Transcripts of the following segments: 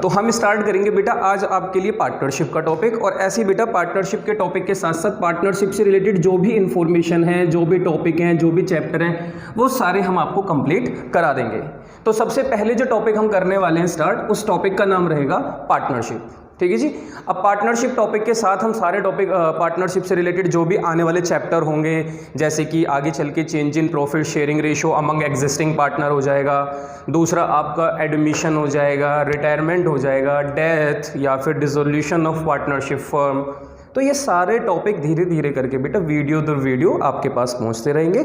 तो हम स्टार्ट करेंगे बेटा आज आपके लिए पार्टनरशिप का टॉपिक, और ऐसे बेटा पार्टनरशिप के टॉपिक के साथ साथ पार्टनरशिप से रिलेटेड जो भी इंफॉर्मेशन है, जो भी टॉपिक हैं, जो भी चैप्टर हैं, वो सारे हम आपको कंप्लीट करा देंगे। तो सबसे पहले जो टॉपिक हम करने वाले हैं स्टार्ट, उस टॉपिक का नाम रहेगा पार्टनरशिप। ठीक है जी। अब पार्टनरशिप टॉपिक के साथ हम सारे टॉपिक पार्टनरशिप से रिलेटेड जो भी आने वाले चैप्टर होंगे, जैसे कि आगे चल के change in profit sharing ratio among existing partner हो जाएगा, दूसरा आपका एडमिशन हो जाएगा, रिटायरमेंट हो जाएगा, डेथ या फिर डिसोल्यूशन ऑफ पार्टनरशिप फर्म। तो ये सारे टॉपिक धीरे धीरे करके बेटा वीडियो दर वीडियो आपके पास पहुंचते रहेंगे।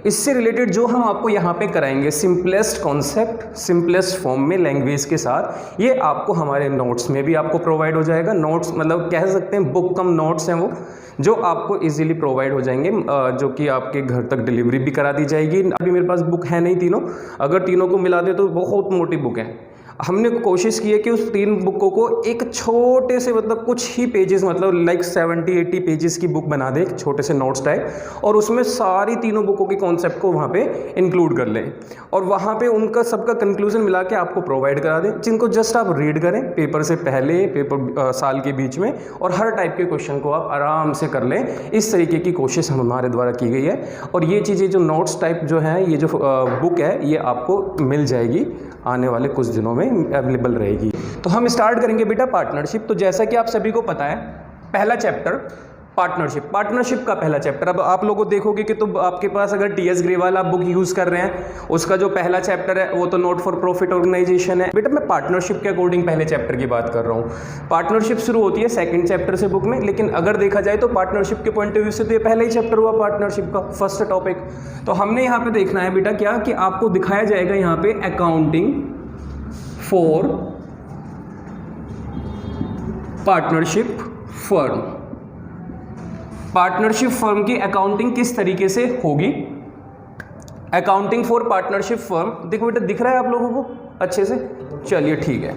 इससे रिलेटेड जो हम आपको यहाँ पे कराएंगे सिंपलेस्ट कॉन्सेप्ट, सिंपलेस्ट फॉर्म में लैंग्वेज के साथ, ये आपको हमारे नोट्स में भी आपको प्रोवाइड हो जाएगा। नोट्स मतलब कह सकते हैं बुक कम नोट्स हैं वो, जो आपको इजीली प्रोवाइड हो जाएंगे, जो कि आपके घर तक डिलीवरी भी करा दी जाएगी। अभी मेरे पास बुक है नहीं तीनों, अगर तीनों को मिला दे तो बहुत मोटी बुक है। हमने कोशिश की है कि उस 3 बुकों को एक छोटे से मतलब कुछ ही पेजेस, मतलब लाइक 70-80 पेजेस की बुक बना दें, एक छोटे से नोट्स टाइप, और उसमें सारी तीनों बुकों के कॉन्सेप्ट को वहाँ पे इंक्लूड कर लें, और वहाँ पे उनका सबका कंक्लूजन मिला के आपको प्रोवाइड करा दें, जिनको जस्ट आप रीड करें पेपर से पहले, पेपर साल के बीच में, और हर टाइप के क्वेश्चन को आप आराम से कर लें। इस तरीके की कोशिश हमारे द्वारा की गई है, और ये चीज़ें जो नोट्स टाइप जो हैं, ये जो बुक है, ये आपको मिल जाएगी आने वाले कुछ दिनों में अवेलेबल रहेगी। तो हम स्टार्ट करेंगे बेटा पार्टनरशिप। तो जैसा कि आप सभी को पता है, पहला चैप्टर पार्टनरशिप, पार्टनरशिप का पहला चैप्टर। अब आप लोगों को देखोगे कि तो आपके पास अगर टी एस ग्रेवाल आप बुक यूज़ कर रहे हैं, उसका जो पहला चैप्टर है वो तो नॉट फॉर प्रॉफिट ऑर्गेनाइजेशन है। बेटा मैं पार्टनरशिप के अकॉर्डिंग पहले चैप्टर की बात कर रहा हूँ। पार्टनरशिप शुरू होती है सेकंड चैप्टर से बुक में, लेकिन अगर देखा जाए तो पार्टनरशिप के पॉइंट ऑफ व्यू से तो ये पहला ही चैप्टर हुआ पार्टनरशिप का, फर्स्ट टॉपिक। तो हमने यहाँ पे देखना है बेटा क्या, कि आपको दिखाया जाएगा यहाँ पे accounting for partnership firm. Partnership firm की अकाउंटिंग किस तरीके से होगी, अकाउंटिंग फॉर पार्टनरशिप फर्म। देखो बेटा दिख रहा है आप लोगों को अच्छे से, चलिए ठीक है,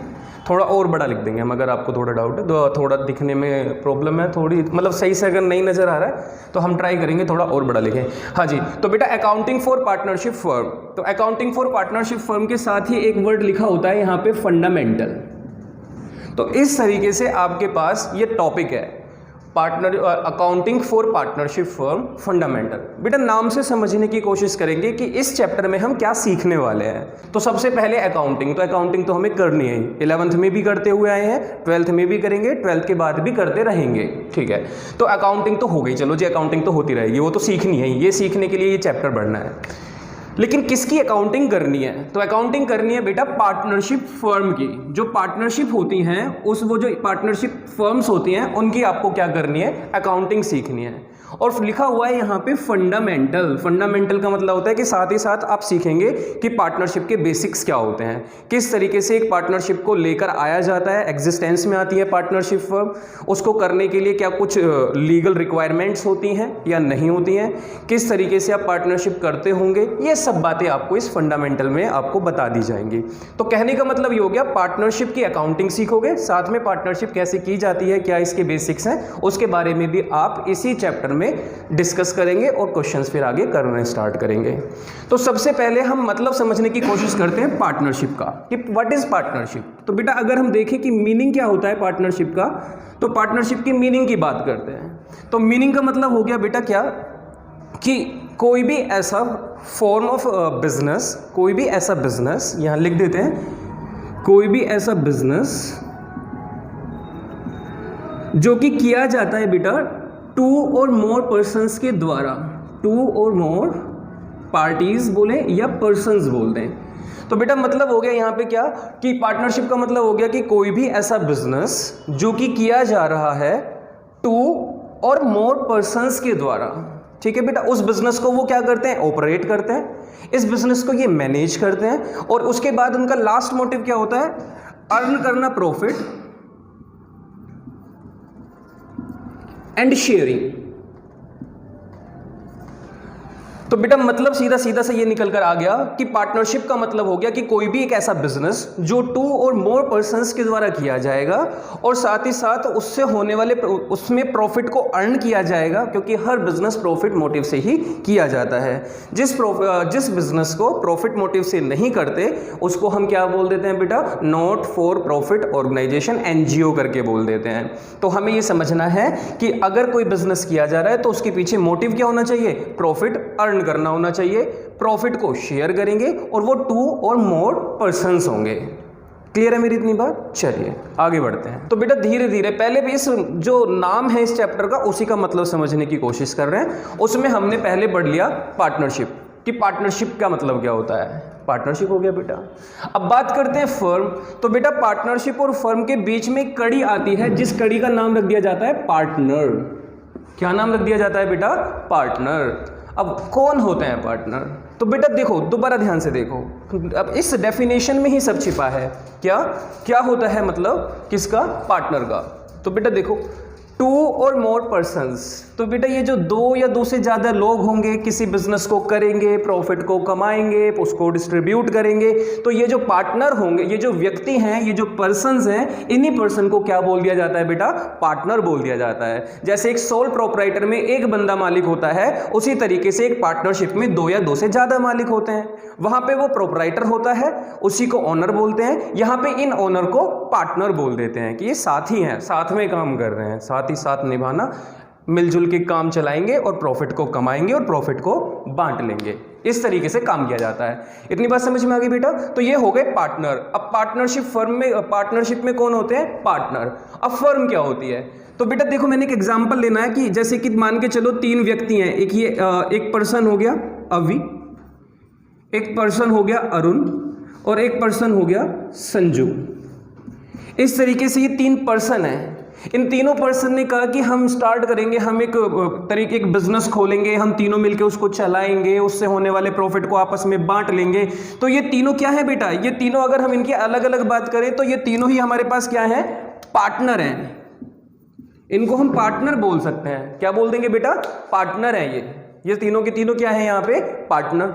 थोड़ा और बड़ा लिख देंगे हम, अगर आपको थोड़ा डाउट है, तो थोड़ा दिखने में प्रॉब्लम है थोड़ी, मतलब सही से अगर नहीं नज़र आ रहा है तो हम ट्राई करेंगे थोड़ा और बड़ा लिखें। हाँ जी, तो बेटा अकाउंटिंग फॉर पार्टनरशिप फर्म, तो अकाउंटिंग फॉर पार्टनरशिप फर्म के साथ ही एक वर्ड लिखा होता है यहाँ पे फंडामेंटल। तो इस तरीके से आपके पास ये टॉपिक है, accounting for partnership firm fundamental. बेटा नाम से समझने की कोशिश करेंगे कि इस चैप्टर में हम क्या सीखने वाले हैं। तो सबसे पहले अकाउंटिंग, तो अकाउंटिंग तो हमें करनी है, 11th में भी करते हुए आए हैं, 12th में भी करेंगे, 12th के बाद भी करते रहेंगे। ठीक है, तो अकाउंटिंग तो हो गई, चलो जी अकाउंटिंग तो होती रहेगी, वो तो सीखनी है, ये सीखने के लिए ये चैप्टर पढ़ना है। लेकिन किसकी अकाउंटिंग करनी है, तो अकाउंटिंग करनी है बेटा पार्टनरशिप फर्म की। जो पार्टनरशिप होती हैं वो जो पार्टनरशिप फर्म्स होती हैं उनकी आपको क्या करनी है, अकाउंटिंग सीखनी है। और लिखा हुआ है यहाँ पे फंडामेंटल। फंडामेंटल का मतलब होता है कि साथ ही साथ आप सीखेंगे कि पार्टनरशिप के बेसिक्स क्या होते हैं, किस तरीके से एक पार्टनरशिप को लेकर आया जाता है, एग्जिस्टेंस में आती है पार्टनरशिप फर्म, उसको करने के लिए क्या कुछ लीगल रिक्वायरमेंट्स होती हैं या नहीं होती हैं, किस तरीके से आप पार्टनरशिप करते होंगे, ये सब बातें आपको इस फंडामेंटल में आपको बता दी जाएंगी। तो कहने का मतलब ये हो गया, पार्टनरशिप की अकाउंटिंग सीखोगे, साथ में पार्टनरशिप कैसे की जाती है, क्या इसके बेसिक्स हैं, उसके बारे में भी आप इसी चैप्टर में डिस्कस करेंगे और क्वेश्चंस फिर आगे करना स्टार्ट करेंगे। तो सबसे पहले हम मतलब समझने की कोशिश करते हैं पार्टनरशिप का, कि व्हाट इज पार्टनरशिप। तो बेटा अगर हम देखें कि मीनिंग क्या होता है पार्टनरशिप का, तो पार्टनरशिप की मीनिंग की बात करते हैं। तो मीनिंग का मतलब हो गया बेटा क्या, कि कोई भी ऐसा फॉर्म ऑफ बिजनेस, कोई भी ऐसा बिजनेस, यहां लिख देते हैं, कोई भी ऐसा बिजनेस जो कि किया जाता है बेटा 2 और मोर पर्सन्स के द्वारा, 2 और मोर पार्टीज बोले या पर्सन्स बोल दें। तो बेटा मतलब हो गया यहाँ पे क्या, कि पार्टनरशिप का मतलब हो गया कि कोई भी ऐसा बिजनेस जो कि किया जा रहा है 2 और मोर पर्सन्स के द्वारा। ठीक है बेटा, उस बिजनेस को वो क्या करते हैं, ऑपरेट करते हैं, इस बिजनेस को ये मैनेज करते हैं, और उसके बाद उनका लास्ट मोटिव क्या होता है, अर्न करना प्रॉफिट एंड शेयरिंग। तो बेटा मतलब सीधा सीधा से ये निकल कर आ गया कि पार्टनरशिप का मतलब हो गया कि कोई भी एक ऐसा बिजनेस जो 2 और मोर पर्संस के द्वारा किया जाएगा और साथ ही साथ उससे होने वाले उसमें प्रॉफिट को अर्न किया जाएगा, क्योंकि हर बिजनेस प्रॉफिट मोटिव से ही किया जाता है। जिस बिजनेस को प्रॉफिट मोटिव से नहीं करते उसको हम क्या बोल देते हैं बेटा, not for profit organisation, NGO करके बोल देते हैं। तो हमें ये समझना है कि अगर कोई बिजनेस किया जा रहा है तो उसके पीछे मोटिव क्या होना चाहिए, प्रॉफिट अर्न करना होना चाहिए। प्रॉफिट को शेयर करेंगे और वो 2 और मोर पर्संस होंगे। क्लियर है मेरी इतनी बात? चलिए आगे बढ़ते हैं। तो बेटा धीरे धीरे पहले भी इस जो नाम है इस चैप्टर का उसी का मतलब समझने की कोशिश कर रहे हैं। उसमें हमने पहले पढ़ लिया पार्टनरशिप, कि पार्टनरशिप का मतलब क्या होता है। पार्टनरशिप हो गया बेटा। अब बात करते हैं फर्म। तो बेटा पार्टनरशिप और फर्म के बीच में एक कड़ी आती है जिस कड़ी का नाम रख दिया जाता है पार्टनर। क्या नाम रख दिया जाता है बेटा? पार्टनर। अब कौन होते हैं पार्टनर? तो बेटा देखो, दोबारा ध्यान से देखो, अब इस डेफिनेशन में ही सब छिपा है। क्या क्या होता है मतलब किसका? पार्टनर का। तो बेटा देखो 2 और मोर पर्संस, तो बेटा ये जो 2 या 2 से ज़्यादा लोग होंगे, किसी बिजनेस को करेंगे, प्रॉफिट को कमाएंगे, उसको डिस्ट्रीब्यूट करेंगे, तो ये जो पार्टनर होंगे, ये जो व्यक्ति हैं, ये जो पर्संस हैं, इन्हीं पर्सन को क्या बोल दिया जाता है बेटा? पार्टनर बोल दिया जाता है। जैसे एक सोल प्रोप्राइटर में एक बंदा मालिक होता है, उसी तरीके से एक पार्टनरशिप में 2 या 2 से ज़्यादा मालिक होते हैं। वहाँ पे वो प्रोप्राइटर होता है, उसी को ओनर बोलते हैं। यहाँ पे इन ओनर को पार्टनर बोल देते हैं कि ये साथी हैं, साथ में काम कर रहे हैं, साथ ही साथ निभाना, मिलजुल के काम चलाएंगे और प्रॉफिट को कमाएंगे और प्रॉफिट को बांट लेंगे। इस तरीके से काम किया जाता है। इतनी बात समझ में आ गई बेटा? तो ये हो गए पार्टनर। अब पार्टनरशिप में कौन होते हैं? पार्टनर। अब फर्म क्या होती है? तो बेटा देखो, मैंने एक एग्जांपल लेना है कि जैसे कि मान के चलो 3 व्यक्ति हैं। एक पर्सन हो गया अवि, एक पर्सन हो गया अरुण और एक पर्सन हो गया संजू। इस तरीके से ये 3 पर्सन हैं। इन तीनों पर्सन ने कहा कि हम स्टार्ट करेंगे, हम एक बिजनेस खोलेंगे, हम तीनों मिलकर उसको चलाएंगे, उससे होने वाले प्रॉफिट को आपस में बांट लेंगे। तो ये तीनों क्या है बेटा? ये तीनों अगर हम इनकी अलग अलग बात करें तो ये तीनों ही हमारे पास क्या है? पार्टनर हैं। इनको हम पार्टनर बोल सकते हैं। क्या बोल देंगे बेटा? पार्टनर है ये तीनों के तीनों क्या है यहाँ पे? पार्टनर।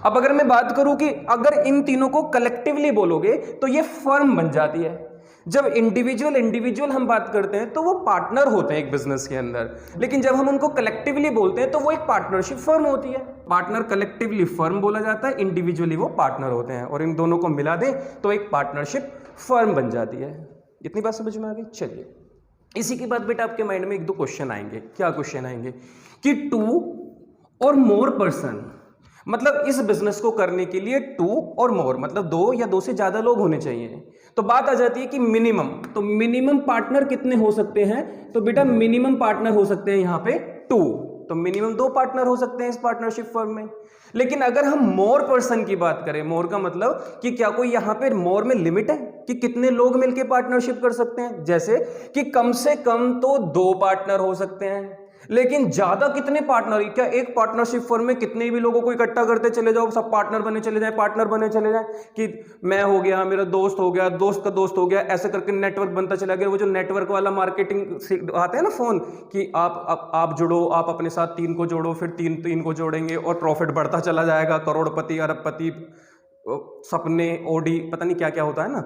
अब अगर मैं बात करूं कि अगर इन तीनों को कलेक्टिवली बोलोगे तो ये फर्म बन जाती है। जब इंडिविजुअल हम बात करते हैं तो वो पार्टनर होते हैं एक बिजनेस के अंदर, लेकिन जब हम उनको कलेक्टिवली बोलते हैं तो वो एक पार्टनरशिप फर्म होती है। पार्टनर कलेक्टिवली फर्म बोला जाता है, इंडिविजुअली वो पार्टनर होते हैं, और इन दोनों को मिला दें तो एक पार्टनरशिप फर्म बन जाती है। इतनी बात समझ में आ गई? चलिए इसी के बाद बेटा आपके माइंड में 1-2 क्वेश्चन आएंगे। क्या क्वेश्चन आएंगे कि 2 और मोर पर्सन, मतलब इस बिजनेस को करने के लिए 2 और मोर मतलब 2 या 2 से ज्यादा लोग होने चाहिए। तो बात आ जाती है कि मिनिमम, तो मिनिमम पार्टनर कितने हो सकते हैं? तो बेटा मिनिमम पार्टनर हो सकते हैं यहाँ पे 2, तो मिनिमम 2 पार्टनर हो सकते हैं इस पार्टनरशिप फर्म में। लेकिन अगर हम मोर पर्सन की बात करें, मोर का मतलब कि क्या कोई यहाँ पे मोर में लिमिट है कि कितने लोग मिलके पार्टनरशिप कर सकते हैं? जैसे कि कम से कम तो 2 पार्टनर हो सकते हैं, लेकिन ज्यादा कितने पार्टनर? क्या एक पार्टनरशिप फर्म में कितने भी लोगों को इकट्ठा करते चले जाओ, सब पार्टनर बने चले जाए, पार्टनर बने चले जाए कि मैं हो गया, मेरा दोस्त हो गया, दोस्त का दोस्त हो गया, ऐसे करके नेटवर्क बनता चला गया। वो जो नेटवर्क वाला मार्केटिंग आता है ना फोन, कि आप जुड़ो, आप अपने साथ 3 को जोड़ो, फिर 3 को जोड़ेंगे और प्रॉफिट बढ़ता चला जाएगा, करोड़पति, अरबपति, सपने, ओडी, पता नहीं क्या क्या होता है ना।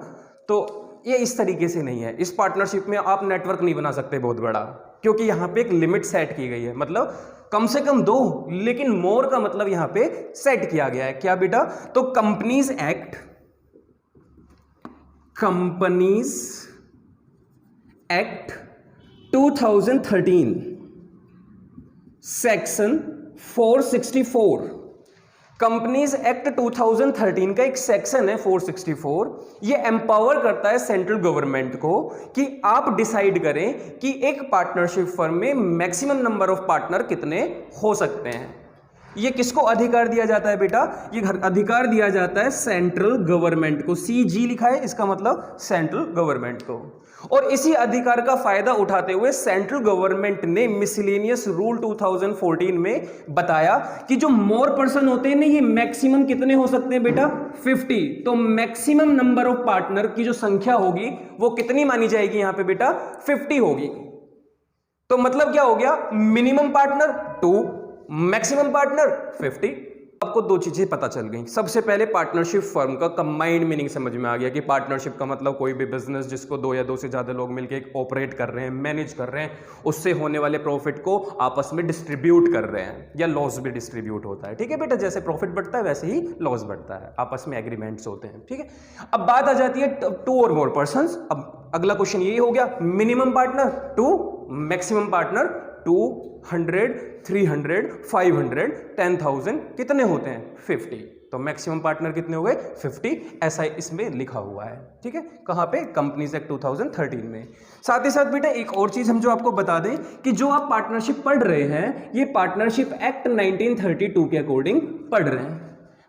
तो ये इस तरीके से नहीं है। इस पार्टनरशिप में आप नेटवर्क नहीं बना सकते बहुत बड़ा, क्योंकि यहाँ पे एक लिमिट सेट की गई है, मतलब कम से कम 2, लेकिन मोर का मतलब यहाँ पे सेट किया गया है। क्या बेटा? तो companies act 2013 section 464, companies act 2013 का एक सेक्शन है 464। ये एम्पावर करता है सेंट्रल गवर्नमेंट को कि आप डिसाइड करें कि एक पार्टनरशिप फर्म में मैक्सिमम नंबर ऑफ पार्टनर कितने हो सकते हैं। ये किसको अधिकार दिया जाता है बेटा? ये अधिकार दिया जाता है सेंट्रल गवर्नमेंट को। CG लिखा है, इसका मतलब सेंट्रल गवर्नमेंट को। और इसी अधिकार का फायदा उठाते हुए सेंट्रल गवर्नमेंट ने मिसलेनियस रूल 2014 में बताया कि जो मोर पर्सन होते हैं ना, ये मैक्सिमम कितने हो सकते हैं बेटा? 50। तो मैक्सिमम नंबर ऑफ पार्टनर की जो संख्या होगी वो कितनी मानी जाएगी यहां पे बेटा? 50 होगी। तो मतलब क्या हो गया? Minimum partner 2, maximum partner 50। आपको दो चीजें पता चल गई। सबसे पहले पार्टनरशिप फर्म का कंबाइंड मीनिंग समझ में आ गया कि पार्टनरशिप का मतलब कोई भी बिजनेस जिसको दो या दो से ज्यादा लोग मिलकर ऑपरेट कर रहे हैं, मैनेज कर रहे हैं, उससे होने वाले प्रॉफिट को आपस में डिस्ट्रीब्यूट कर रहे हैं, या लॉस भी डिस्ट्रीब्यूट होता है। ठीक है बेटा, जैसे प्रॉफिट बढ़ता है वैसे ही लॉस बढ़ता है, आपस में एग्रीमेंट्स होते हैं। ठीक है, अब बात आ जाती है 2 और मोर पर्संस। अब अगला क्वेश्चन यही हो गया, मिनिमम पार्टनर 2, मैक्सिमम पार्टनर 200, 300, 500, 10,000 कितने होते हैं 50। तो मैक्सिमम पार्टनर कितने हो गए 50, ऐसा इसमें लिखा हुआ है। ठीक है, कहां पे, कंपनीज एक्ट 2013 में। साथ ही साथ बेटा एक और चीज हम जो आपको बता दें कि जो आप पार्टनरशिप पढ़ रहे हैं ये पार्टनरशिप एक्ट 1932 के अकॉर्डिंग पढ़ रहे हैं।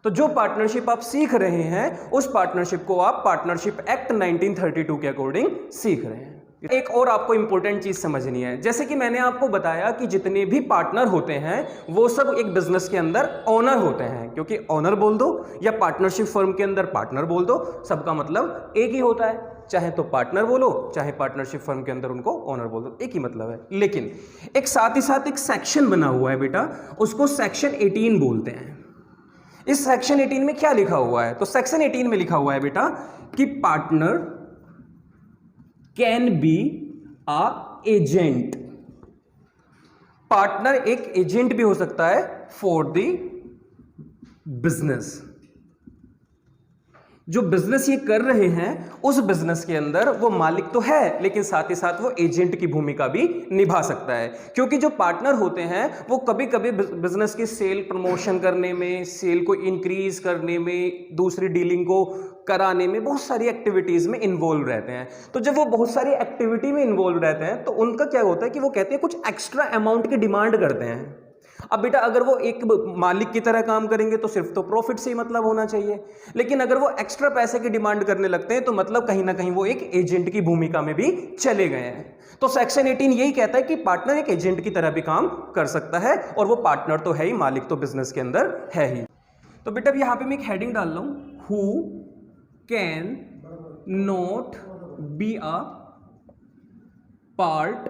तो जो पार्टनरशिप आप सीख रहे हैं उस पार्टनरशिप को आप पार्टनरशिप एक्ट 1932 के अकॉर्डिंग सीख रहे हैं। एक और आपको इंपॉर्टेंट चीज समझनी है, जैसे कि मैंने आपको बताया कि जितने भी पार्टनर होते हैं वो सब एक बिजनेस के अंदर ओनर होते हैं, क्योंकि ओनर बोल दो या पार्टनरशिप फर्म के अंदर पार्टनर बोल दो, सबका मतलब एक ही होता है। चाहे तो पार्टनर बोलो, चाहे पार्टनरशिप फर्म के अंदर उनको ओनर बोल दो, एक ही मतलब है। लेकिन एक साथ ही साथ एक सेक्शन बना हुआ है बेटा, उसको सेक्शन 18 बोलते हैं। इस सेक्शन 18 में क्या लिखा हुआ है, तो सेक्शन 18 में लिखा हुआ है बेटा कि partner can be a agent. Partner एक एजेंट भी हो सकता है फॉर द बिजनेस। जो बिजनेस ये कर रहे हैं उस बिजनेस के अंदर वो मालिक तो है, लेकिन साथ ही साथ वो एजेंट की भूमिका भी निभा सकता है, क्योंकि जो पार्टनर होते हैं वो कभी कभी बिजनेस की सेल प्रमोशन करने में, सेल को इंक्रीज करने में, दूसरी डीलिंग को कराने में, बहुत सारी एक्टिविटीज में इन्वॉल्व रहते हैं। तो जब वो बहुत सारी एक्टिविटी में इन्वॉल्व रहते हैं तो उनका क्या होता है कि वो कहते हैं कुछ एक्स्ट्रा अमाउंट की डिमांड करते हैं। अब बेटा अगर वो एक मालिक की तरह काम करेंगे तो सिर्फ तो प्रॉफिट से ही मतलब होना चाहिए, लेकिन अगर वो एक्स्ट्रा पैसे की डिमांड करने लगते हैं तो मतलब कहीं ना कहीं वो एक एजेंट की भूमिका में भी चले गए हैं। तो सेक्शन 18 यही कहता है कि पार्टनर एक एजेंट की तरह भी काम कर सकता है, और वो पार्टनर तो है ही, मालिक तो बिजनेस के अंदर है ही। तो बेटा यहां पर मैं एक हेडिंग डाल रहा हूं, who can not be a part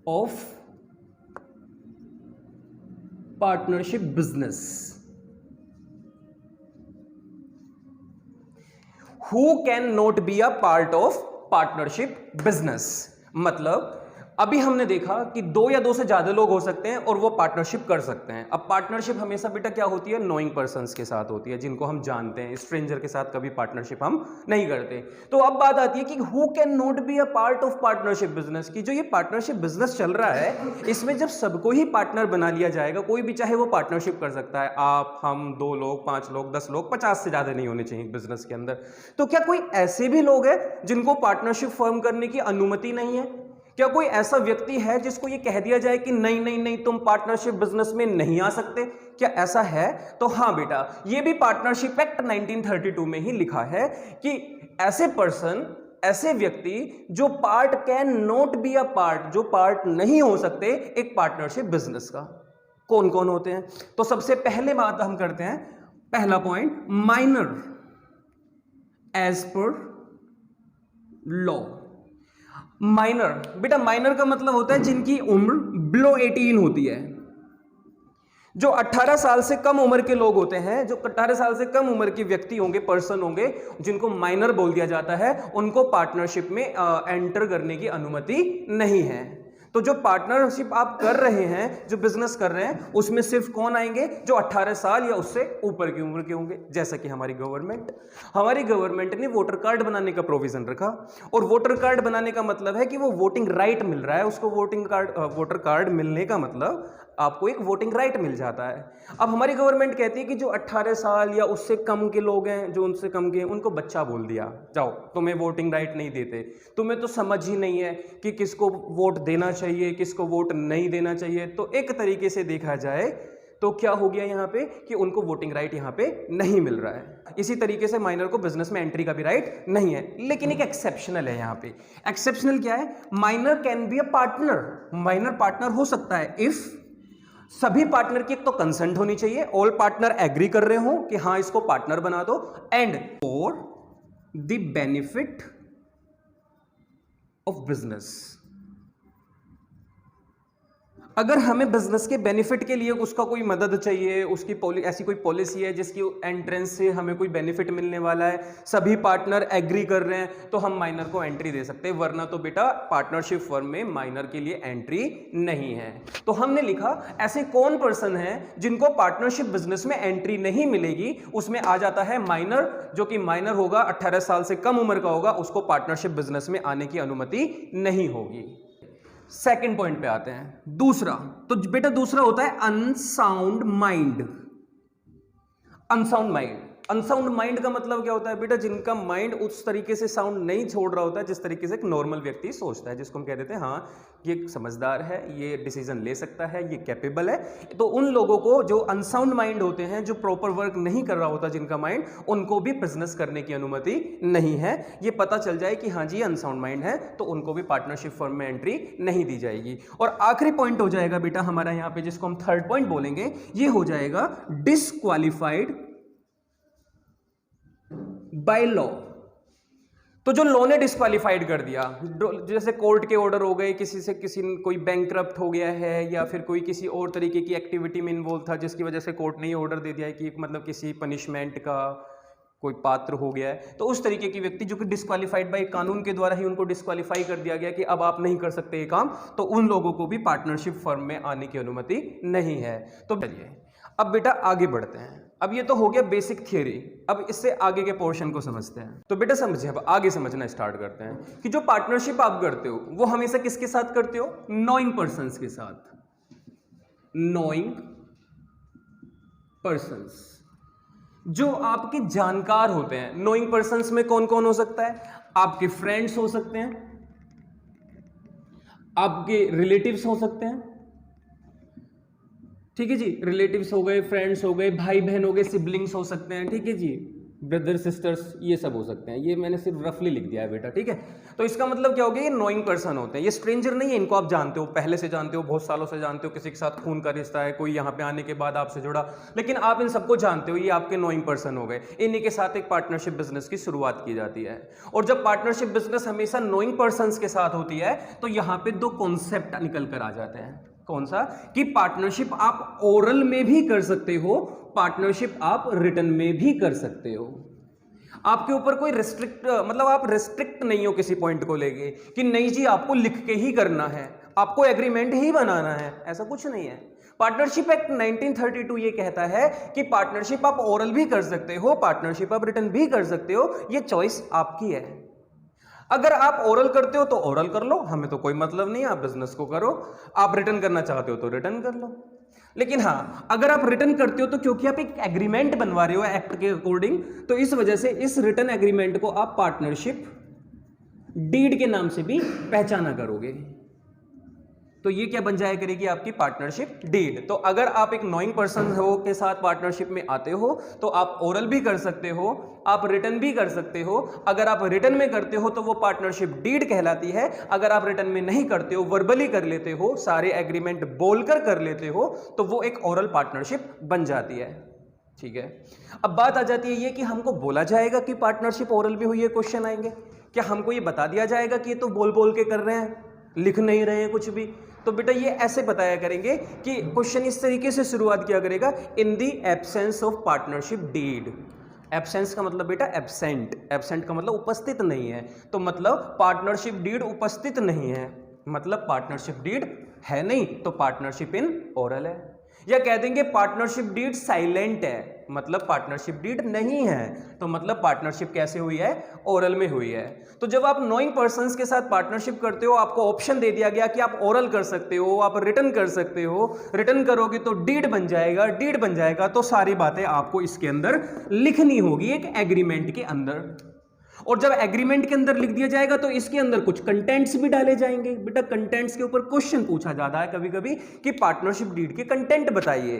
of partnership business. Who can not be a part of partnership business, मतलब अभी हमने देखा कि 2 या 2 से ज्यादा लोग हो सकते हैं और वो पार्टनरशिप कर सकते हैं। अब पार्टनरशिप हमेशा बेटा क्या होती है, नोइंग पर्संस के साथ होती है, जिनको हम जानते हैं। स्ट्रेंजर के साथ कभी पार्टनरशिप हम नहीं करते। तो अब बात आती है कि who can not be a part of partnership business की। जो ये पार्टनरशिप बिजनेस चल रहा है इसमें जब सबको ही पार्टनर बना लिया जाएगा, कोई भी चाहे वो पार्टनरशिप कर सकता है, आप, हम, 2 लोग, 5 लोग, 10 लोग, 50 से ज्यादा नहीं होने चाहिए बिजनेस के अंदर। तो क्या कोई ऐसे भी लोग हैं जिनको पार्टनरशिप फॉर्म करने की अनुमति नहीं है? क्या कोई ऐसा व्यक्ति है जिसको ये कह दिया जाए कि नहीं नहीं नहीं तुम पार्टनरशिप बिजनेस में नहीं आ सकते? क्या ऐसा है? तो हाँ बेटा, ये भी पार्टनरशिप एक्ट 1932 में ही लिखा है कि ऐसे पर्सन, ऐसे व्यक्ति जो part can not be a part, जो पार्ट नहीं हो सकते एक पार्टनरशिप बिजनेस का, कौन कौन होते हैं? तो सबसे पहले बात हम करते हैं, पहला point, minor age per law. Minor, बेटा माइनर का मतलब होता है जिनकी उम्र बिलो 18 होती है। जो 18 साल से कम उम्र के लोग होते हैं, जो 18 साल से कम उम्र के व्यक्ति होंगे, पर्सन होंगे, जिनको माइनर बोल दिया जाता है, उनको पार्टनरशिप में एंटर करने की अनुमति नहीं है। तो जो पार्टनरशिप आप कर रहे हैं, जो बिजनेस कर रहे हैं, उसमें सिर्फ कौन आएंगे? जो 18 साल या उससे ऊपर की उम्र के होंगे। जैसा कि हमारी गवर्नमेंट ने वोटर कार्ड बनाने का प्रोविजन रखा, और वोटर कार्ड बनाने का मतलब है कि वो वोटिंग राइट मिल रहा है उसको। वोटर कार्ड मिलने का मतलब आपको एक वोटिंग राइट मिल जाता है। अब हमारी गवर्नमेंट कहती है कि जो 18 साल या उससे कम के लोग हैं, जो उनसे कम के, उनको बच्चा बोल दिया, जाओ तुम्हें वोटिंग राइट नहीं देते, तुम्हें तो समझ ही नहीं है कि किसको वोट देना चाहिए, किसको वोट नहीं देना चाहिए। तो एक तरीके से देखा जाए तो क्या हो गया यहाँ पे कि उनको वोटिंग राइट यहाँ पे नहीं मिल रहा है। इसी तरीके से माइनर को बिजनेस में एंट्री का भी राइट नहीं है। लेकिन एक एक्सेप्शनल है यहाँ पे। एक्सेप्शनल क्या है? Minor can be a partner. Minor partner हो सकता है इफ सभी पार्टनर की एक तो कंसेंट होनी चाहिए, ऑल पार्टनर एग्री कर रहे हो कि हाँ इसको पार्टनर बना दो, and for the benefit of business. अगर हमें बिजनेस के बेनिफिट के लिए उसका कोई मदद चाहिए, उसकी ऐसी कोई पॉलिसी है जिसकी एंट्रेंस से हमें कोई बेनिफिट मिलने वाला है, सभी पार्टनर एग्री कर रहे हैं, तो हम माइनर को एंट्री दे सकते हैं, वरना तो बेटा पार्टनरशिप फर्म में माइनर के लिए एंट्री नहीं है। तो हमने लिखा ऐसे कौन पर्सन है जिनको पार्टनरशिप बिजनेस में एंट्री नहीं मिलेगी, उसमें आ जाता है माइनर, जो कि माइनर होगा 18 साल से कम उम्र का होगा, उसको पार्टनरशिप बिजनेस में आने की अनुमति नहीं होगी। सेकंड पॉइंट पे आते हैं, दूसरा। तो बेटा दूसरा होता है unsound mind. Unsound mind, unsound mind का मतलब क्या होता है बेटा? जिनका माइंड उस तरीके से साउंड नहीं छोड़ रहा होता है जिस तरीके से एक नॉर्मल व्यक्ति सोचता है, जिसको हम कह देते हैं हाँ ये समझदार है, ये डिसीजन ले सकता है, ये कैपेबल है। तो उन लोगों को जो अनसाउंड माइंड होते हैं, जो प्रॉपर वर्क नहीं कर रहा होता जिनका माइंड, उनको भी बिजनेस करने की अनुमति नहीं है। ये पता चल जाए कि हाँ जी अनसाउंड माइंड है, तो उनको भी पार्टनरशिप फर्म में एंट्री नहीं दी जाएगी। और आखिरी पॉइंट हो जाएगा बेटा हमारा यहाँ पे, जिसको हम थर्ड पॉइंट बोलेंगे, ये हो जाएगा डिस्क्वालिफाइड बाय लॉ। तो जो लॉ ने डिस्क्वालिफाइड कर दिया, जैसे कोर्ट के ऑर्डर हो गए, किसी से कोई बैंकरप्ट हो गया है, या फिर कोई किसी और तरीके की एक्टिविटी में इन्वॉल्व था जिसकी वजह से कोर्ट ने ऑर्डर दे दिया है कि मतलब किसी पनिशमेंट का कोई पात्र हो गया है, तो उस तरीके की व्यक्ति जो कि डिस्क्वालिफाइड बाय कानून के द्वारा ही उनको डिस्क्वालिफाई कर दिया गया कि अब आप नहीं कर सकते ये काम, तो उन लोगों को भी पार्टनरशिप फर्म में आने की अनुमति नहीं है। तो चलिए अब बेटा आगे बढ़ते हैं। अब ये तो हो गया बेसिक थियरी, अब इससे आगे के पोर्शन को समझते हैं। तो बेटा समझिए, अब आगे समझना स्टार्ट करते हैं कि जो पार्टनरशिप आप करते हो वो हमेशा किसके साथ करते हो? नोइंग पर्संस के साथ। नोइंग पर्संस जो आपके जानकार होते हैं। नोइंग पर्संस में कौन कौन हो सकता है? आपके फ्रेंड्स हो सकते हैं, आपके रिलेटिव्स हो सकते हैं, ठीक है जी, रिलेटिव्स हो गए, फ्रेंड्स हो गए, भाई बहन हो गए, सिबलिंग्स हो सकते हैं, ठीक है जी, ब्रदर सिस्टर्स, ये सब हो सकते हैं। ये मैंने सिर्फ रफली लिख दिया है बेटा, ठीक है। तो इसका मतलब क्या हो गया? ये नोइंग पर्सन होते हैं, ये स्ट्रेंजर नहीं है, इनको आप जानते हो, पहले से जानते हो, बहुत सालों से जानते हो, किसी के साथ खून का रिश्ता है, कोई यहाँ पे आने के बाद आपसे जुड़ा, लेकिन आप इन सबको जानते हो, ये आपके नोइंग पर्सन हो गए। इन्हीं के साथ एक पार्टनरशिप बिजनेस की शुरुआत की जाती है। और जब पार्टनरशिप बिजनेस हमेशा नोइंग पर्सन के साथ होती है, तो यहाँ पे दो कॉन्सेप्ट निकल कर आ जाते हैं। कौन सा? कि पार्टनरशिप आप ओरल में भी कर सकते हो, पार्टनरशिप आप रिटन में भी कर सकते हो। आपके ऊपर कोई रिस्ट्रिक्ट, मतलब आप रिस्ट्रिक्ट नहीं हो किसी पॉइंट को लेके कि नहीं जी आपको लिख के ही करना है, आपको एग्रीमेंट ही बनाना है, ऐसा कुछ नहीं है। पार्टनरशिप एक्ट 1932 ये कहता है कि पार्टनरशिप आप ओरल भी कर सकते हो, पार्टनरशिप आप रिटन भी कर सकते हो, ये चॉइस आपकी है। अगर आप ओरल करते हो तो ओरल कर लो, हमें तो कोई मतलब नहीं है, आप बिजनेस को करो। आप रिटर्न करना चाहते हो तो रिटर्न कर लो। लेकिन हाँ, अगर आप रिटर्न करते हो तो क्योंकि आप एक एग्रीमेंट बनवा रहे हो एक्ट के अकॉर्डिंग, तो इस वजह से इस रिटर्न एग्रीमेंट को आप पार्टनरशिप डीड के नाम से भी पहचाना करोगे। तो ये क्या बन जाया करेगी? आपकी पार्टनरशिप डीड। तो अगर आप एक नोइंग पर्सन हो के साथ पार्टनरशिप में आते हो तो आप ओरल भी कर सकते हो, आप रिटर्न भी कर सकते हो। अगर आप रिटर्न में करते हो तो वो पार्टनरशिप डीड कहलाती है। अगर आप रिटर्न में नहीं करते हो, वर्बली कर लेते हो, सारे एग्रीमेंट बोलकर कर लेते हो, तो वो एक ओरल पार्टनरशिप बन जाती है। ठीक है, अब बात आ जाती है ये कि हमको बोला जाएगा कि पार्टनरशिप ओरल भी हुई है, क्वेश्चन आएंगे। क्या हमको ये बता दिया जाएगा कि ये तो बोल बोल के कर रहे हैं, लिख नहीं रहे हैं कुछ भी? तो बेटा ये ऐसे बताया करेंगे कि क्वेश्चन इस तरीके से शुरुआत किया करेगा, in the absence of partnership deed. Absence का मतलब बेटा एब्सेंट, एब्सेंट का मतलब उपस्थित नहीं है, तो मतलब पार्टनरशिप डीड उपस्थित नहीं है, मतलब पार्टनरशिप डीड है नहीं, तो पार्टनरशिप इन ओरल है। या कह देंगे पार्टनरशिप डीड साइलेंट है, मतलब पार्टनरशिप डीड नहीं है, तो मतलब पार्टनरशिप कैसे हुई है? ओरल में हुई है। तो जब आप नोइंग पर्संस के साथ पार्टनरशिप करते हो, आपको ऑप्शन दे दिया गया कि आप ओरल कर सकते हो, आप रिटर्न कर सकते हो। रिटर्न करोगे तो डीड बन जाएगा, डीड बन जाएगा तो सारी बातें आपको इसके अंदर लिखनी होगी एक एग्रीमेंट के अंदर। और जब एग्रीमेंट के अंदर लिख दिया जाएगा तो इसके अंदर कुछ कंटेंट्स भी डाले जाएंगे। बेटा कंटेंट्स के ऊपर क्वेश्चन पूछा जाता है कभी कभी कि पार्टनरशिप डीड के कंटेंट बताइए।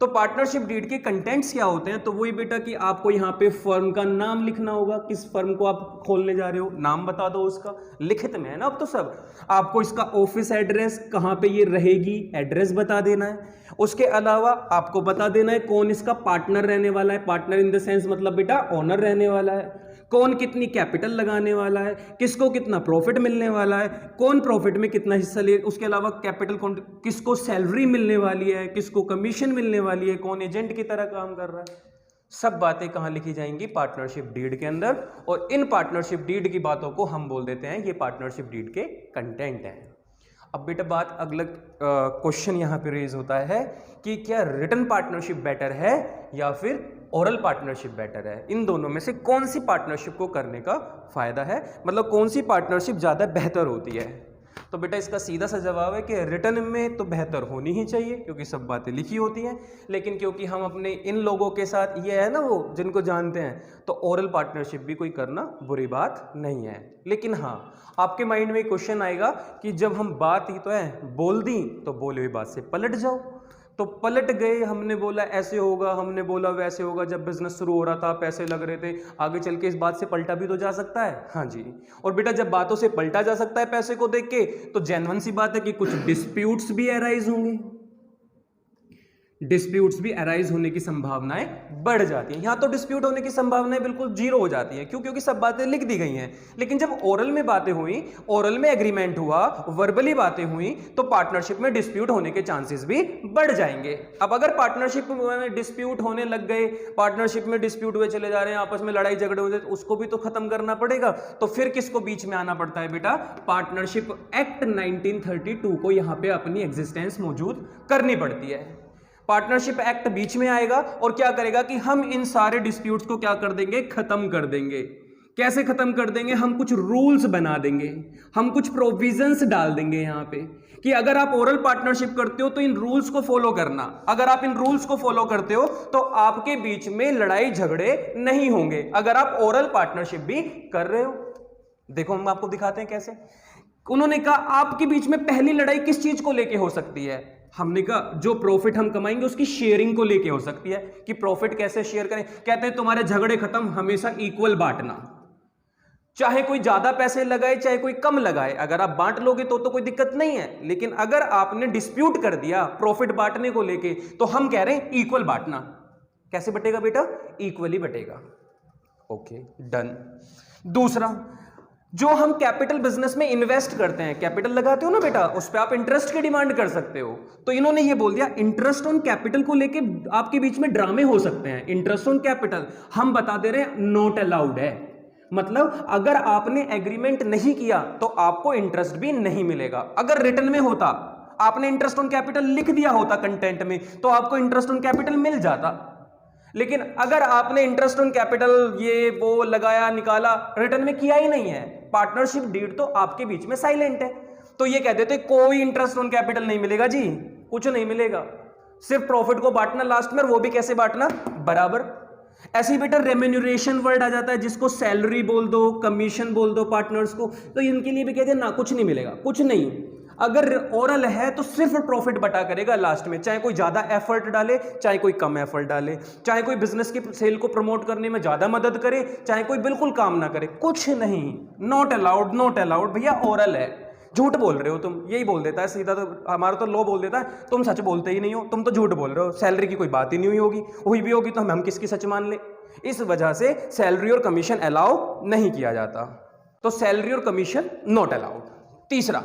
तो पार्टनरशिप डीड के कंटेंट्स क्या होते हैं? तो वही बेटा कि आपको यहाँ पे फर्म का नाम लिखना होगा, किस फर्म को आप खोलने जा रहे हो, नाम बता दो उसका, लिखित में है ना अब तो सब। आपको इसका ऑफिस एड्रेस, कहाँ पे ये रहेगी, एड्रेस बता देना है। उसके अलावा आपको बता देना है कौन इसका पार्टनर रहने वाला है। पार्टनर इन द सेंस मतलब बेटा ओनर रहने वाला है। कौन कितनी कैपिटल लगाने वाला है, किसको कितना प्रॉफिट मिलने वाला है, कौन प्रॉफिट में कितना हिस्सा ले, उसके अलावा कैपिटल कौन, किसको सैलरी मिलने वाली है, किसको कमीशन मिलने वाली है, कौन एजेंट की तरह काम कर रहा है। सब बातें कहाँ लिखी जाएंगी? पार्टनरशिप डीड के अंदर। और इन पार्टनरशिप डीड की बातों को हम बोल देते हैं ये पार्टनरशिप डीड के कंटेंट हैं। अब बेटा बात अगला क्वेश्चन यहाँ पे रेज होता है कि क्या रिटन पार्टनरशिप बेटर है या फिर ओरल पार्टनरशिप बेटर है? इन दोनों में से कौन सी पार्टनरशिप को करने का फायदा है, मतलब कौन सी पार्टनरशिप ज़्यादा बेहतर होती है? तो बेटा इसका सीधा सा जवाब है कि रिटन में तो बेहतर होनी ही चाहिए क्योंकि सब बातें लिखी होती हैं, लेकिन क्योंकि हम अपने इन लोगों के साथ ये है ना वो जिनको जानते हैं, तो ओरल पार्टनरशिप भी कोई करना बुरी बात नहीं है। लेकिन हाँ, आपके माइंड में क्वेश्चन आएगा कि जब हम बात ही तो है बोल दी तो बोले हुई बात से पलट जाओ, तो पलट गए, हमने बोला ऐसे होगा, हमने बोला वैसे होगा, जब बिजनेस शुरू हो रहा था पैसे लग रहे थे, आगे चल के इस बात से पलटा भी तो जा सकता है। हाँ जी, और बेटा जब बातों से पलटा जा सकता है पैसे को देख के, तो जेन्युइन सी बात है कि कुछ डिस्प्यूट्स भी अराइज होंगे, डिस्प्यूट्स भी अराइज होने की संभावनाएं बढ़ जाती हैं। यहां तो डिस्प्यूट होने की संभावनाएं बिल्कुल जीरो हो जाती हैं, क्यों? क्योंकि सब बातें लिख दी गई हैं। लेकिन जब ओरल में बातें हुई, ओरल में एग्रीमेंट हुआ, वर्बली बातें हुई, तो पार्टनरशिप में डिस्प्यूट होने के चांसेस भी बढ़ जाएंगे। अब अगर पार्टनरशिप में डिस्प्यूट होने लग गए, पार्टनरशिप में डिस्प्यूट हुए चले जा रहे हैं, आपस में लड़ाई झगड़े हो जाए, तो उसको भी तो खत्म करना पड़ेगा। तो फिर किसको बीच में आना पड़ता है बेटा? पार्टनरशिप एक्ट 1932 को यहां पे अपनी एग्जिस्टेंस मौजूद करनी पड़ती है। पार्टनरशिप एक्ट बीच में आएगा और क्या करेगा कि हम इन सारे डिस्प्यूट्स को क्या कर देंगे? खत्म कर देंगे। कैसे खत्म कर देंगे? हम कुछ रूल्स बना देंगे, हम कुछ प्रोविजंस डाल देंगे यहां पे कि अगर आप ओरल पार्टनरशिप करते हो तो इन रूल्स को फॉलो करना। अगर आप इन रूल्स को फॉलो करते हो तो आपके बीच में लड़ाई झगड़े नहीं होंगे, अगर आप ओरल पार्टनरशिप भी कर रहे हो। देखो हम आपको दिखाते हैं कैसे। उन्होंने कहा आपके बीच में पहली लड़ाई किस चीज को लेके हो सकती है? हमने कहा जो प्रॉफिट हम कमाएंगे उसकी शेयरिंग को लेके हो सकती है कि प्रॉफिट कैसे शेयर करें। कहते हैं तुम्हारे झगड़े खत्म, हमेशा इक्वल बांटना, चाहे कोई ज्यादा पैसे लगाए चाहे कोई कम लगाए, अगर आप बांट लोगे तो कोई दिक्कत नहीं है। लेकिन अगर आपने डिस्प्यूट कर दिया प्रॉफिट बांटने को लेके, तो हम कह रहे हैं इक्वल बांटना। कैसे बटेगा बेटा? इक्वली बटेगा। Okay done. दूसरा, जो हम कैपिटल बिजनेस में इन्वेस्ट करते हैं, कैपिटल लगाते हो ना बेटा, उस पर आप इंटरेस्ट की डिमांड कर सकते हो। तो इन्होंने ये बोल दिया इंटरेस्ट ऑन कैपिटल को लेके आपके बीच में ड्रामे हो सकते हैं। इंटरेस्ट ऑन कैपिटल हम बता दे रहे हैं नॉट अलाउड है, मतलब अगर आपने एग्रीमेंट नहीं किया तो आपको इंटरेस्ट भी नहीं मिलेगा। अगर रिटर्न में होता, आपने इंटरेस्ट ऑन कैपिटल लिख दिया होता कंटेंट में, तो आपको इंटरेस्ट ऑन कैपिटल मिल जाता। लेकिन अगर आपने इंटरेस्ट ऑन कैपिटल ये वो लगाया निकाला, रिटर्न में किया ही नहीं है, पार्टनरशिप डीड तो आपके बीच में साइलेंट है, तो ये कह देते कोई इंटरेस्ट ऑन कैपिटल नहीं मिलेगा जी, कुछ नहीं मिलेगा, सिर्फ प्रॉफिट को बांटना लास्ट में, वो भी कैसे बांटना? बराबर। ऐसे ही बेटा रेम्यूनरेशन वर्ड आ जाता है, जिसको सैलरी बोल दो, कमीशन बोल दो पार्टनर्स को, तो इनके लिए भी कहते हैं ना कुछ नहीं मिलेगा, कुछ नहीं। अगर ओरल है तो सिर्फ प्रॉफिट बटा करेगा लास्ट में, चाहे कोई ज्यादा एफर्ट डाले चाहे कोई कम एफर्ट डाले, चाहे कोई बिजनेस की सेल को प्रमोट करने में ज्यादा मदद करे चाहे कोई बिल्कुल काम ना करे, कुछ नहीं। नॉट अलाउड, नॉट अलाउड भैया, ओरल है। झूठ बोल रहे हो तुम, यही बोल देता है सीधा, तो हमारा तो लॉ बोल देता है तुम सच बोलते ही नहीं हो, तुम तो झूठ बोल रहे हो, सैलरी की कोई बात ही नहीं हुई होगी, हुई भी होगी तो हम किसकी सच मान ले। इस वजह से सैलरी और कमीशन अलाउ नहीं किया जाता, तो सैलरी और कमीशन नॉट अलाउड। तीसरा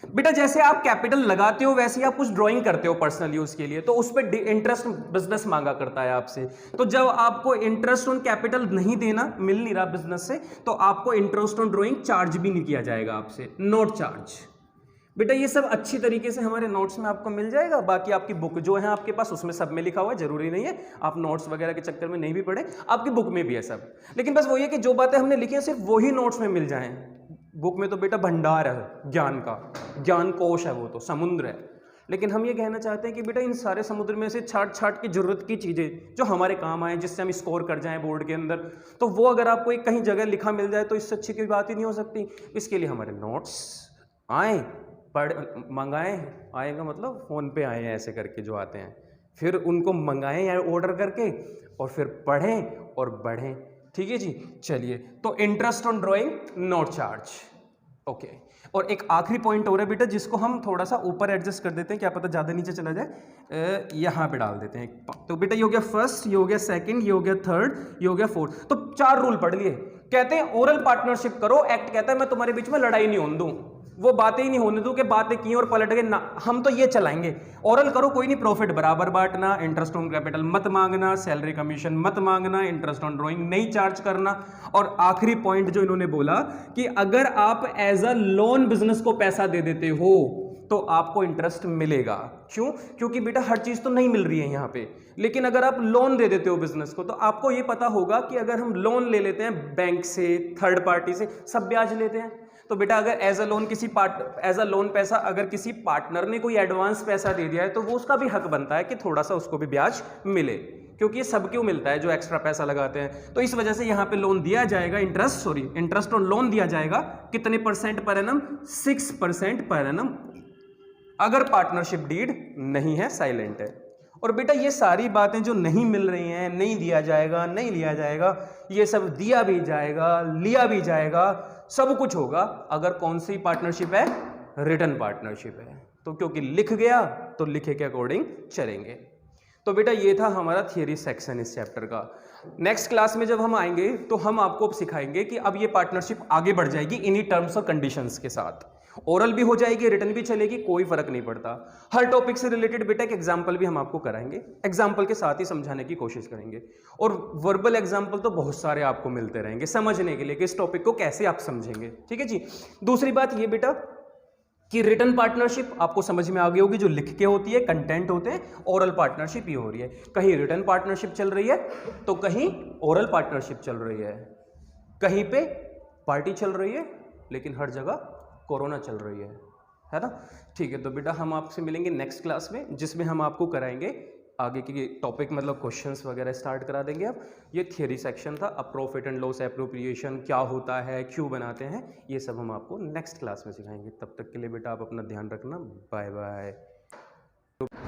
बेटा, जैसे आप कैपिटल लगाते हो वैसे ही आप कुछ ड्राइंग करते हो पर्सनल यूज के लिए, तो उस पर इंटरेस्ट बिजनेस मांगा करता है आपसे। तो जब आपको इंटरेस्ट ऑन कैपिटल नहीं देना, मिल नहीं रहा बिजनेस से, तो आपको इंटरेस्ट ऑन ड्राइंग चार्ज भी नहीं किया जाएगा आपसे, नोट चार्ज। बेटा ये सब अच्छी तरीके से हमारे नोट्स में आपको मिल जाएगा। बाकी आपकी बुक जो है आपके पास, उसमें सब में लिखा हुआ है, जरूरी नहीं है आप नोट्स वगैरह के चक्कर में नहीं भी पढ़े, आपकी बुक में भी है सब। लेकिन बस वही है कि जो बातें हमने लिखी है सिर्फ वही नोट्स में मिल जाएं। बुक में तो बेटा भंडार है ज्ञान का, ज्ञान कोश है, वो तो समुद्र है। लेकिन हम ये कहना चाहते हैं कि बेटा इन सारे समुद्र में से छाट छाट की जरूरत की चीज़ें जो हमारे काम आए, जिससे हम स्कोर कर जाएं बोर्ड के अंदर, तो वो अगर आपको एक कहीं जगह लिखा मिल जाए तो इससे अच्छी कोई बात ही नहीं हो सकती। इसके लिए हमारे नोट्स आए, पढ़ मंगाएं, आएगा मतलब फ़ोन पे आए हैं ऐसे करके जो आते हैं, फिर उनको मंगाएं या ऑर्डर करके और फिर पढ़ें और बढ़ें। ठीक है जी, चलिए। तो interest on drawing not charge, okay. और एक आखिरी पॉइंट हो रहा है बेटा, जिसको हम थोड़ा सा ऊपर एडजस्ट कर देते हैं, क्या पता ज़्यादा नीचे चला जाए, यहाँ पे डाल देते हैं। तो बेटा ये हो गया फर्स्ट, ये हो गया सेकंड, ये हो गया थर्ड, ये हो गया फोर्थ। तो 4 रूल पढ़ लिए। कहते हैं ओरल पार्टनरशिप करो, एक्ट कहता है मैं तुम्हारे बीच में लड़ाई नहीं होने दूं, वो बातें ही नहीं होने दूं कि बातें की और पलट गए ना, हम तो ये चलाएंगे। ओरल करो, कोई नहीं, प्रॉफिट बराबर बांटना, इंटरेस्ट ऑन कैपिटल मत मांगना, सैलरी कमीशन मत मांगना, इंटरेस्ट ऑन ड्राइंग नहीं चार्ज करना। और आखिरी पॉइंट जो इन्होंने बोला कि अगर आप एज अ लोन बिजनेस को पैसा दे देते हो तो आपको इंटरेस्ट मिलेगा। क्यों? क्योंकि बेटा हर चीज तो नहीं मिल रही है यहाँ पे, लेकिन अगर आप लोन दे देते हो बिजनेस को तो आपको ये पता होगा कि अगर हम लोन ले लेते हैं बैंक से, थर्ड पार्टी से, सब ब्याज लेते हैं, तो बेटा अगर एज अ लोन पैसा अगर किसी पार्टनर ने कोई एडवांस पैसा दे दिया है तो वो उसका भी हक बनता है कि थोड़ा सा उसको भी ब्याज मिले, क्योंकि ये सब क्यों मिलता है जो एक्स्ट्रा पैसा लगाते हैं। तो इस वजह से यहाँ पे लोन दिया जाएगा, इंटरेस्ट ऑन लोन दिया जाएगा कितने percent per annum? 6% per annum, अगर पार्टनरशिप डीड नहीं है, साइलेंट है। और बेटा ये सारी बातें जो नहीं मिल रही हैं, नहीं दिया जाएगा, नहीं लिया जाएगा, ये सब दिया भी जाएगा, लिया भी जाएगा, सब कुछ होगा अगर कौन सी पार्टनरशिप है? रिटर्न पार्टनरशिप है। तो क्योंकि लिख गया तो लिखे के अकॉर्डिंग चलेंगे। तो बेटा ये था हमारा थियरी सेक्शन इस चैप्टर का। नेक्स्ट क्लास में जब हम आएंगे तो हम आपको सिखाएंगे कि अब ये पार्टनरशिप आगे बढ़ जाएगी इन्हीं टर्म्स और कंडीशंस के साथ। ओरल भी हो जाएगी, रिटर्न भी चलेगी, कोई फर्क नहीं पड़ता। हर टॉपिक से रिलेटेड बेटा एक एग्जाम्पल भी हम आपको कराएंगे, एग्जाम्पल के साथ ही समझाने की कोशिश करेंगे। और वर्बल एग्जाम्पल तो बहुत सारे आपको मिलते रहेंगे समझने के लिए कि इस टॉपिक को कैसे आप समझेंगे। ठीक है जी। दूसरी बात ये बेटा कि रिटर्न पार्टनरशिप आपको समझ में आ गई होगी, जो लिख के होती है, कंटेंट होते हैं। ओरल पार्टनरशिप ये हो रही है, कहीं रिटर्न पार्टनरशिप चल रही है तो कहीं ओरल पार्टनरशिप चल रही है, कहीं पे पार्टी चल रही है लेकिन हर जगह कोरोना चल रही है ना। ठीक है, तो बेटा हम आपसे मिलेंगे नेक्स्ट क्लास में, जिसमें हम आपको कराएंगे आगे की टॉपिक, मतलब क्वेश्चंस वगैरह स्टार्ट करा देंगे। अब ये थियरी सेक्शन था। अब प्रॉफिट एंड लॉस एप्रोप्रिएशन क्या होता है, क्यों बनाते हैं, ये सब हम आपको नेक्स्ट क्लास में सिखाएंगे। तब तक के लिए बेटा आप अपना ध्यान रखना। Bye bye.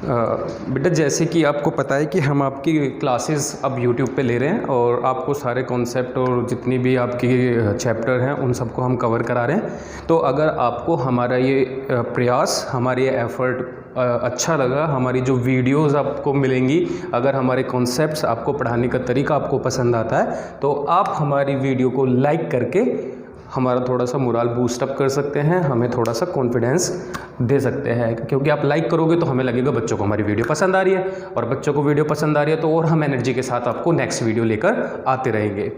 बेटा जैसे कि आपको पता है कि हम आपकी क्लासेस अब YouTube पे ले रहे हैं और आपको सारे कॉन्सेप्ट और जितनी भी आपकी चैप्टर हैं उन सबको हम कवर करा रहे हैं। तो अगर आपको हमारा ये प्रयास, हमारी ये एफर्ट अच्छा लगा, हमारी जो वीडियोस आपको मिलेंगी, अगर हमारे कॉन्सेप्ट्स आपको पढ़ाने का तरीका आपको पसंद आता है तो आप हमारी वीडियो को लाइक करके हमारा थोड़ा सा मोरल बूस्टअप कर सकते हैं, हमें थोड़ा सा कॉन्फिडेंस दे सकते हैं। क्योंकि आप लाइक करोगे तो हमें लगेगा बच्चों को हमारी वीडियो पसंद आ रही है, और बच्चों को वीडियो पसंद आ रही है तो और हम एनर्जी के साथ आपको नेक्स्ट वीडियो लेकर आते रहेंगे।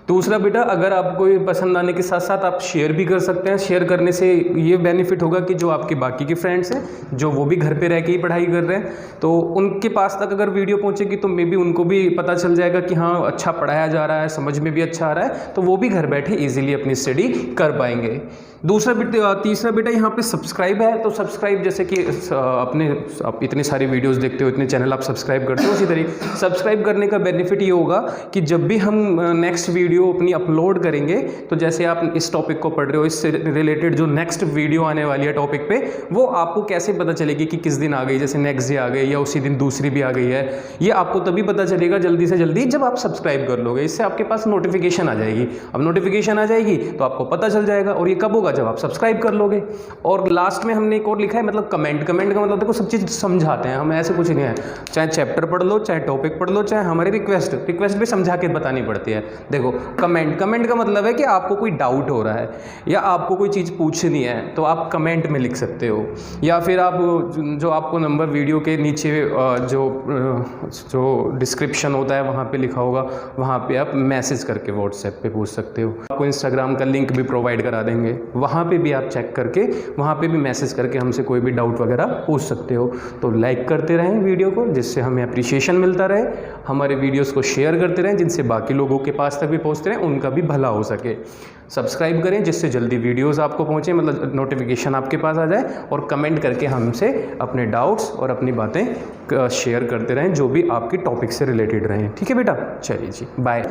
दूसरा बेटा, अगर आपको ये पसंद आने के साथ साथ आप शेयर भी कर सकते हैं। शेयर करने से ये बेनिफिट होगा कि जो आपके बाकी के फ्रेंड्स हैं, जो वो भी घर पे रह के ही पढ़ाई कर रहे हैं, तो उनके पास तक अगर वीडियो पहुंचेगी तो मे बी उनको भी पता चल जाएगा कि हाँ अच्छा पढ़ाया जा रहा है, समझ में भी अच्छा आ रहा है, तो वो भी घर बैठे ईजिली अपनी स्टडी कर पाएंगे। तीसरा बेटा यहाँ पे सब्सक्राइब है, तो सब्सक्राइब जैसे कि आप इतने सारे वीडियोस देखते हो, इतने चैनल आप सब्सक्राइब करते हो, उसी तरीके सब्सक्राइब करने का बेनिफिट ये होगा कि जब भी हम नेक्स्ट वीडियो अपनी अपलोड करेंगे, तो जैसे आप इस टॉपिक को पढ़ रहे हो, इससे रिलेटेड जो नेक्स्ट वीडियो आने वाली है टॉपिक पे, वो आपको कैसे पता चलेगी कि किस दिन आ गई, जैसे नेक्स्ट डे आ गई या उसी दिन दूसरी भी आ गई है, ये आपको तभी पता चलेगा जल्दी से जल्दी जब आप सब्सक्राइब कर लोगे। इससे आपके पास नोटिफिकेशन आ जाएगी। अब नोटिफिकेशन आ जाएगी तो आपको पता चल जाएगा, और ये कब होगा? जब आप सब्सक्राइब कर लोगे। और लास्ट में हमने एक और लिखा है, मतलब कमेंट का मतलब देखो सब चीज़ समझाते हैं हम, ऐसे कुछ नहीं है, चाहे चैप्टर पढ़ लो, चाहे टॉपिक पढ़ लो, चाहे हमारी रिक्वेस्ट भी समझा के बतानी पड़ती है। देखो कमेंट का मतलब है कि आपको कोई डाउट हो रहा है या आपको कोई चीज़ पूछनी है तो आप कमेंट में लिख सकते हो, या फिर आप जो आपको नंबर वीडियो के नीचे जो डिस्क्रिप्शन होता है वहाँ पे लिखा होगा, वहाँ पे आप मैसेज करके व्हाट्सएप पे पूछ सकते हो। आपको इंस्टाग्राम का लिंक भी प्रोवाइड करा देंगे, वहाँ पे भी आप चेक करके वहाँ पे भी मैसेज करके हमसे कोई भी डाउट वगैरह पूछ सकते हो। तो लाइक करते रहें वीडियो को, जिससे हमें अप्रिशिएशन मिलता रहे। हमारे वीडियोस को शेयर करते रहें, जिनसे बाकी लोगों के पास तक भी पहुँचते रहें, उनका भी भला हो सके। सब्सक्राइब करें जिससे जल्दी वीडियोस आपको पहुँचे, मतलब नोटिफिकेशन आपके पास आ जाए। और कमेंट करके हमसे अपने डाउट्स और अपनी बातें शेयर करते रहें, जो भी आपकी टॉपिक से रिलेटेड रहें। ठीक है बेटा, चलिए जी, बाय।